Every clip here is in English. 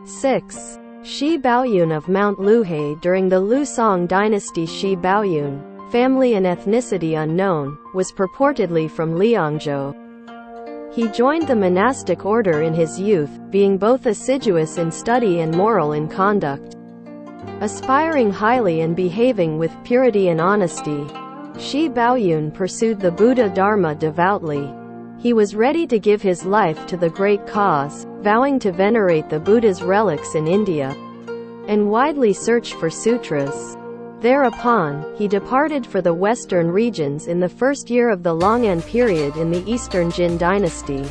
6. Shi Baoyun of Mount Luhe. During the Liu Song dynasty, Shi Baoyun, family and ethnicity unknown, was purportedly from Liangzhou. He joined the monastic order in his youth, being both assiduous in study and moral in conduct. Aspiring highly and behaving with purity and honesty, Shi Baoyun pursued the Buddha Dharma devoutly. He was ready to give his life to the great cause, vowing to venerate the Buddha's relics in India, and widely search for sutras. Thereupon, he departed for the western regions in the first year of the Long'an period in the Eastern Jin dynasty.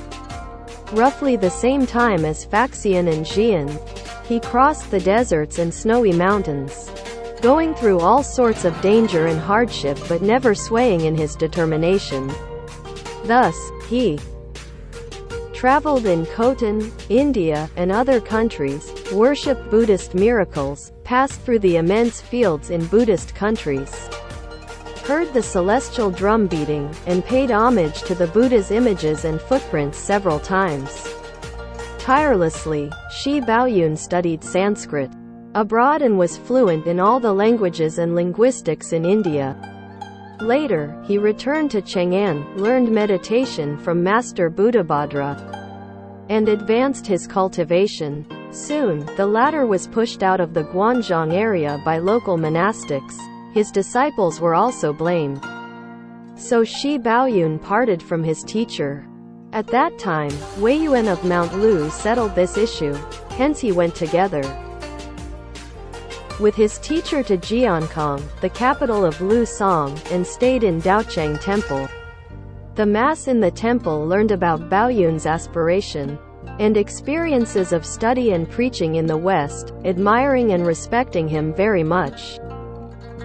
Roughly the same time as Faxian and Xian, he crossed the deserts and snowy mountains, going through all sorts of danger and hardship but never swaying in his determination. Thus, he traveled in Khotan, India, and other countries, worshipped Buddhist miracles, passed through the immense fields in Buddhist countries, heard the celestial drum beating, and paid homage to the Buddha's images and footprints several times. Tirelessly, Shi Baoyun studied Sanskrit abroad and was fluent in all the languages and linguistics in India. Later, he returned to Chang'an, learned meditation from Master Buddhabhadra, and advanced his cultivation. Soon, the latter was pushed out of the Guanzhong area by local monastics. His disciples were also blamed. So Shi Baoyun parted from his teacher. At that time, Wei Yuan of Mount Lu settled this issue, hence he went together with his teacher to Jiankong, the capital of Liu Song, and stayed in Daocheng Temple. The mass in the temple learned about Baoyun's aspiration and experiences of study and preaching in the West, admiring and respecting him very much.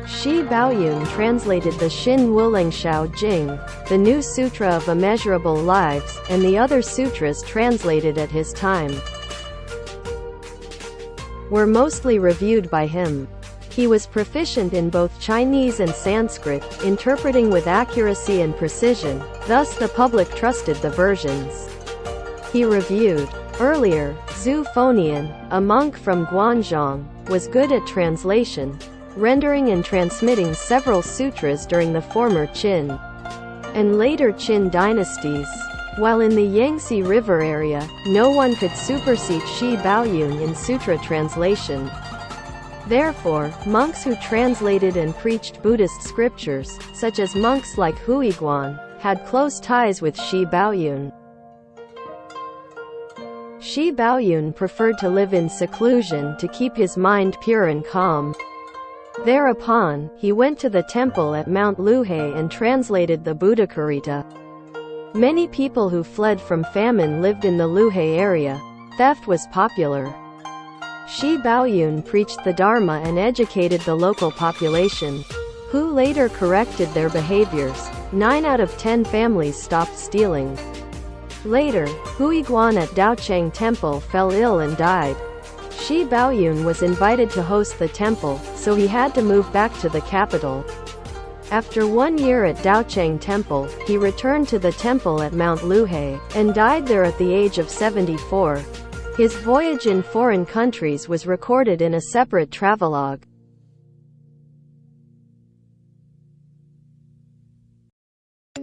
Shi Baoyun translated the Xin Wulangshao Jing, the New Sutra of Immeasurable Lives, and the other sutras translated at his time were mostly reviewed by him. He was proficient in both Chinese and Sanskrit, interpreting with accuracy and precision, thus the public trusted the versions he reviewed. Earlier, Zhu Fonian, a monk from Guanzhong, was good at translation, rendering and transmitting several sutras during the former Qin and later Qin dynasties. While in the Yangtze River area, no one could supersede Shi Baoyun in sutra translation. Therefore, monks who translated and preached Buddhist scriptures, such as monks like Huiguan, had close ties with Shi Baoyun. Shi Baoyun preferred to live in seclusion to keep his mind pure and calm. Thereupon, he went to the temple at Mount Luhe and translated the Buddhacarita. Many people who fled from famine lived in the Luhe area. Theft was popular. Shi Baoyun preached the Dharma and educated the local population, who later corrected their behaviors. 9 out of 10 families stopped stealing. Later, Huiguan at Daocheng Temple fell ill and died. Shi Baoyun was invited to host the temple, so he had to move back to the capital. After 1 year at Daocheng Temple, he returned to the temple at Mount Luhe, and died there at the age of 74. His voyage in foreign countries was recorded in a separate travelogue.